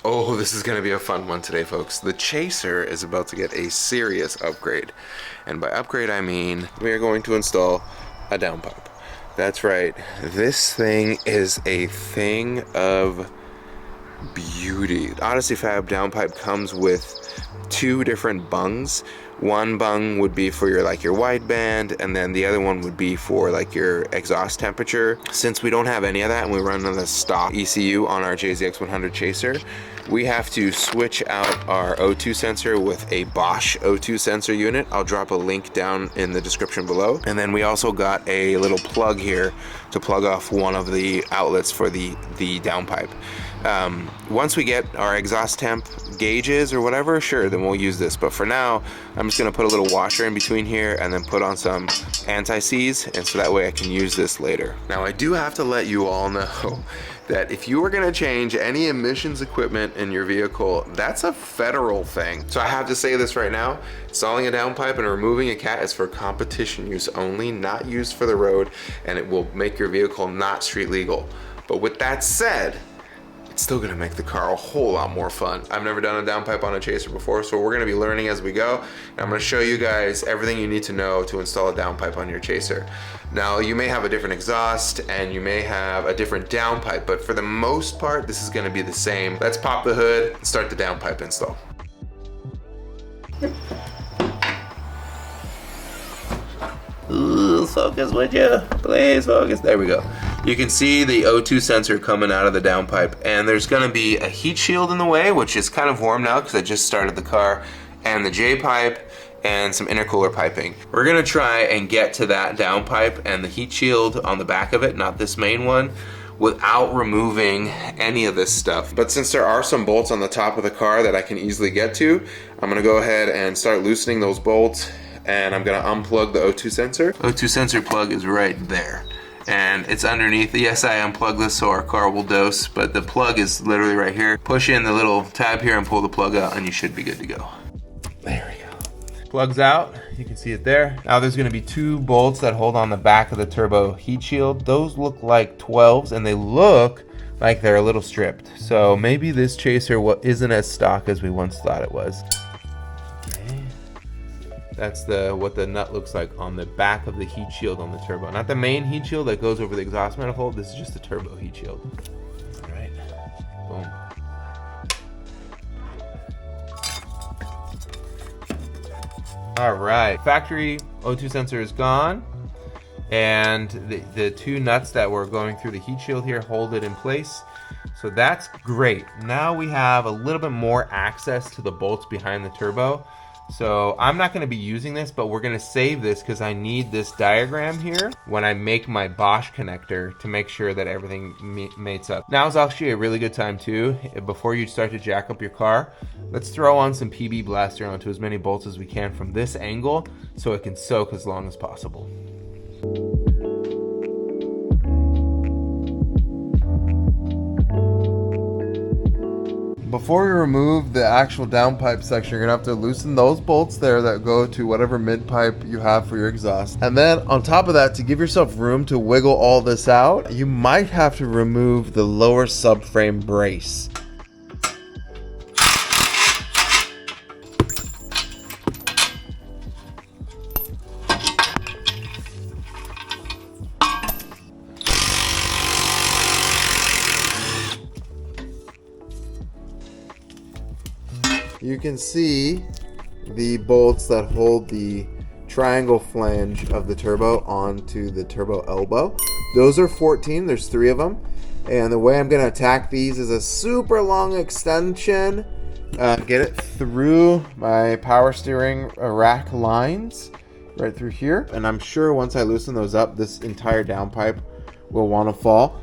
Oh, this is going to be a fun one today, folks. The Chaser is about to get a serious upgrade. And by upgrade, I mean we are going to install a downpipe. That's right. This thing is a thing of beauty. Odysseyfab downpipe comes with two different bungs. One bung would be for your wideband, and then the other one would be for your exhaust temperature. Since we don't have any of that and we run on the stock ECU on our JZX100 Chaser, we have to switch out our O2 sensor with a Bosh O2 sensor unit. I'll drop a link down in the description below. And then we also got a little plug here to plug off one of the outlets for the downpipe. Once we get our exhaust temp gauges or whatever, sure, then we'll use this. But for now, I'm just gonna put a little washer in between here and then put on some anti-seize, and so that way I can use this later. Now I do have to let you all know that if you are gonna change any emissions equipment in your vehicle, that's a federal thing. So I have to say this right now, installing a downpipe and removing a cat is for competition use only, not used for the road, and it will make your vehicle not street legal. But with that said, it's still gonna make the car a whole lot more fun. I've never done a downpipe on a Chaser before, so we're gonna be learning as we go. And I'm gonna show you guys everything you need to know to install a downpipe on your Chaser. Now, you may have a different exhaust and you may have a different downpipe, but for the most part, this is gonna be the same. Let's pop the hood and start the downpipe install. Ooh, focus, would you? Please focus. There we go. You can see the O2 sensor coming out of the downpipe, and there's going to be a heat shield in the way, which is kind of warm now because I just started the car, and the J pipe and some intercooler piping. We're going to try and get to that downpipe and the heat shield on the back of it, not this main one, without removing any of this stuff. But since there are some bolts on the top of the car that I can easily get to, I'm going to go ahead and start loosening those bolts, and I'm going to unplug the O2 sensor. O2 sensor plug is right there, and it's underneath. Yes, I unplugged this so our car will dose, but the plug is literally right here. Push in the little tab here and pull the plug out, and you should be good to go. There we go. Plug's out. You can see it there. Now there's going to be two bolts that hold on the back of the turbo heat shield. Those look like 12s, and they look like they're a little stripped. So maybe this Chaser isn't as stock as we once thought it was. That's what the nut looks like on the back of the heat shield on the turbo. Not the main heat shield that goes over the exhaust manifold. This is just the turbo heat shield. All right, boom. All right, factory O2 sensor is gone. And the two nuts that were going through the heat shield here hold it in place. So that's great. Now we have a little bit more access to the bolts behind the turbo. So I'm not going to be using this, but we're going to save this because I need this diagram here when I make my Bosh connector to make sure that everything mates up. Now is actually a really good time too, before you start to jack up your car, let's throw on some PB Blaster onto as many bolts as we can from this angle so it can soak as long as possible. Before you remove the actual downpipe section, you're gonna have to loosen those bolts there that go to whatever mid pipe you have for your exhaust. And then on top of that, to give yourself room to wiggle all this out, you might have to remove the lower subframe brace. You can see the bolts that hold the triangle flange of the turbo onto the turbo elbow. Those are 14, there's 3 of them. And the way I'm gonna attack these is a super long extension. Get it through my power steering rack lines, right through here. And I'm sure once I loosen those up, this entire downpipe will wanna fall.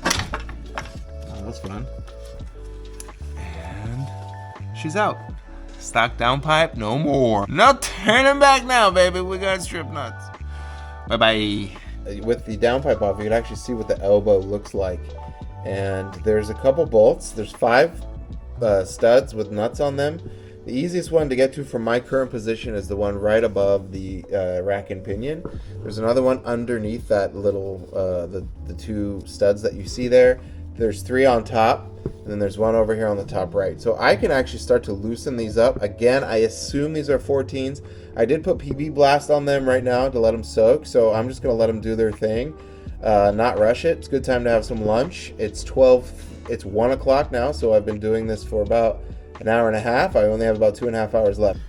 Oh, that's fun. She's out. Stock downpipe, no more. No turning back now, baby. We got strip nuts. Bye-bye. With the downpipe off, you can actually see what the elbow looks like. And there's a couple bolts. There's 5 studs with nuts on them. The easiest one to get to from my current position is the one right above the rack and pinion. There's another one underneath that little, the 2 studs that you see there. There's 3 on top, and then there's 1 over here on the top right. So I can actually start to loosen these up. Again, I assume these are 14s. I did put PB Blast on them right now to let them soak, so I'm just gonna let them do their thing, not rush it. It's a good time to have some lunch. It's 1 o'clock now, so I've been doing this for about an hour and a half. I only have about 2.5 hours left.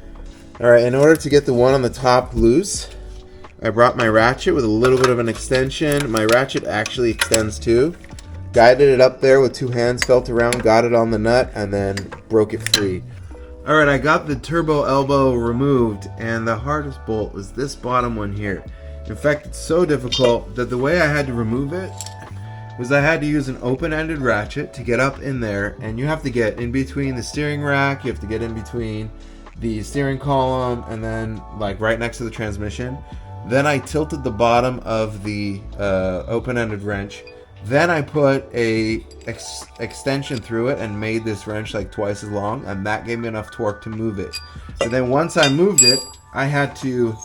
All right, in order to get the one on the top loose, I brought my ratchet with a little bit of an extension. My ratchet actually extends too. Guided it up there with 2 hands, felt around, got it on the nut, and then broke it free. All right, I got the turbo elbow removed, and the hardest bolt was this bottom one here. In fact, it's so difficult that the way I had to remove it was I had to use an open-ended ratchet to get up in there, and you have to get in between the steering rack, you have to get in between the steering column, and then like right next to the transmission. Then I tilted the bottom of the open-ended wrench. Then I put a extension through it and made this wrench like twice as long, and that gave me enough torque to move it. And then once I moved it, I had to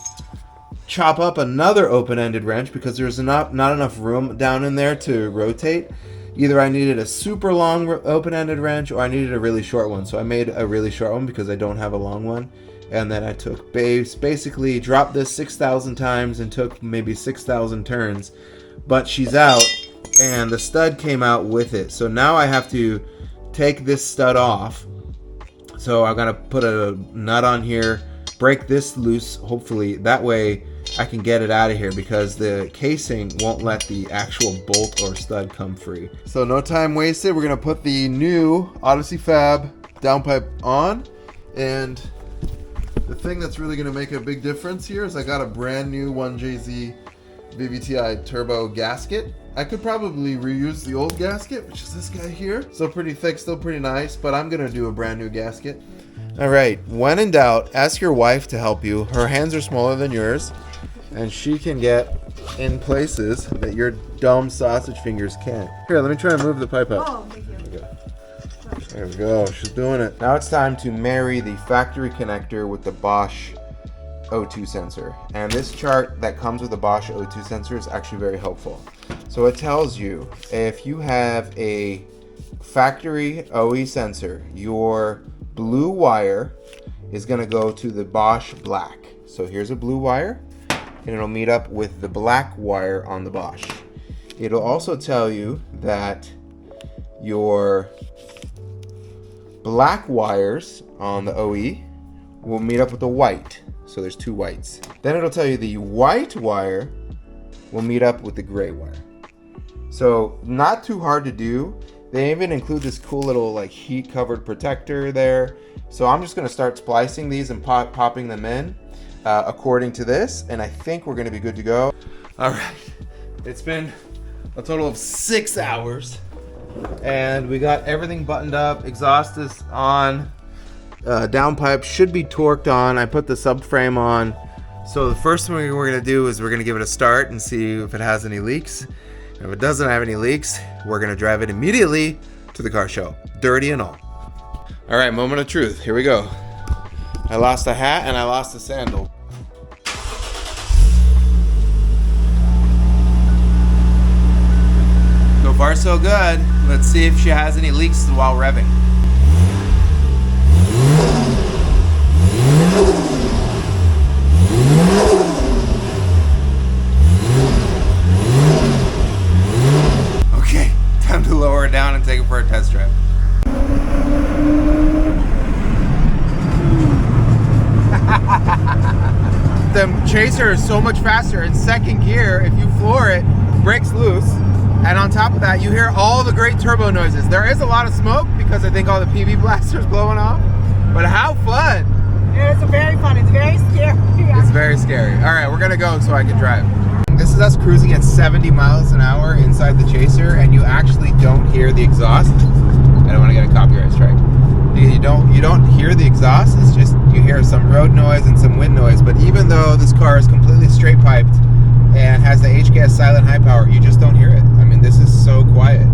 chop up another open-ended wrench because there's not enough room down in there to rotate. Either I needed a super long open-ended wrench or I needed a really short one. So I made a really short one because I don't have a long one. And then I took basically dropped this 6,000 times and took maybe 6,000 turns. But she's out, and the stud came out with it. So now I have to take this stud off. So I'm gonna put a nut on here, break this loose, hopefully. That way I can get it out of here because the casing won't let the actual bolt or stud come free. So no time wasted. We're gonna put the new Odysseyfab downpipe on, and the thing that's really gonna make a big difference here is I got a brand new 1JZ VVTi turbo gasket. I could probably reuse the old gasket, which is this guy here. Still pretty thick, still pretty nice, but I'm gonna do a brand new gasket. All right, when in doubt, ask your wife to help you. Her hands are smaller than yours, and she can get in places that your dumb sausage fingers can't. Here, let me try and move the pipe out. Oh, thank you. There we go, she's doing it. Now it's time to marry the factory connector with the Bosh O2 sensor. And this chart that comes with the Bosh O2 sensor is actually very helpful. So it tells you if you have a factory OE sensor, your blue wire is going to go to the Bosh black. So here's a blue wire, and it'll meet up with the black wire on the Bosh. It'll also tell you that your black wires on the OE will meet up with the white. So there's 2 whites. Then it'll tell you the white wire will meet up with the gray wire. So not too hard to do. They even include this cool little like heat covered protector there. So I'm just gonna start splicing these and popping them in according to this, and I think we're gonna be good to go. All right, it's been a total of 6 hours, and we got everything buttoned up. Exhaust is on. Downpipe should be torqued on. I put the subframe on. So the first thing we're gonna do is we're gonna give it a start and see if it has any leaks. And if it doesn't have any leaks, we're gonna drive it immediately to the car show, dirty and all. All right, moment of truth, here we go. I lost a hat and I lost a sandal. So far so good. Let's see if she has any leaks while revving. Okay, time to lower it down and take it for a test drive. The Chaser is so much faster. In second gear, if you floor it, brakes loose. And on top of that, you hear all the great turbo noises. There is a lot of smoke because I think all the PV blasters blowing off. But how fun! It's very fun. It's very scary. It's very scary. All right, we're gonna go so I can drive. This is us cruising at 70 miles an hour inside the Chaser, and you actually don't hear the exhaust. I don't want to get a copyright strike. You don't hear the exhaust. It's just you hear some road noise and some wind noise. But even though this car is completely straight piped and has the HKS Silent high power, you just don't hear it. I mean, this is so quiet.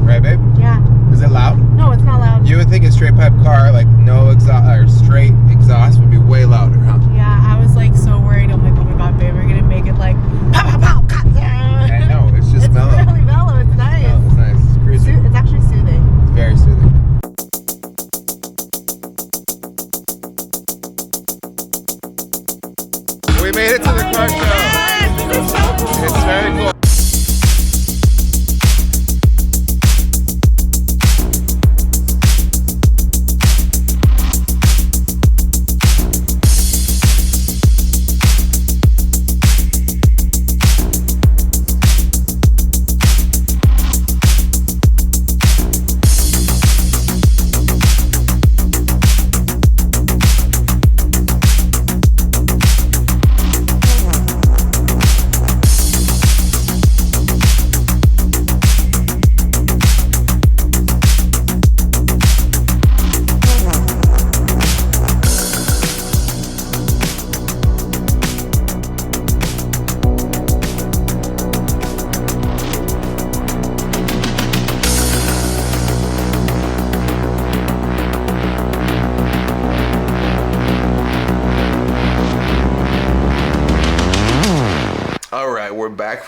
Right, babe? Yeah. Is it loud? No, it's not loud. You would think a straight pipe car, like no exhaust or straight exhaust, would be way louder, huh? Yeah, I was like so worried. I'm like, oh my god, babe, we're gonna make it like pow pow pow. I know, it's just mellow. It's really mellow. It's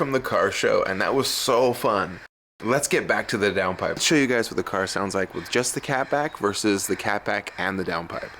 from the car show, and that was so fun. Let's get back to the downpipe. Let's show you guys what the car sounds like with just the catback versus the catback and the downpipe.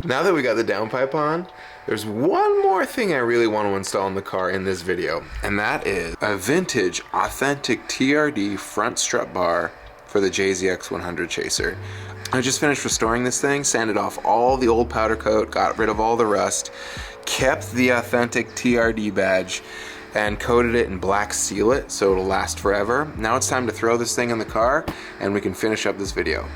Now that we got the downpipe on, there's one more thing I really want to install in the car in this video, and that is a vintage, authentic TRD front strut bar for the JZX100 Chaser. I just finished restoring this thing, sanded off all the old powder coat, got rid of all the rust, kept the authentic TRD badge, and coated it in black sealant so it'll last forever. Now it's time to throw this thing in the car and we can finish up this video.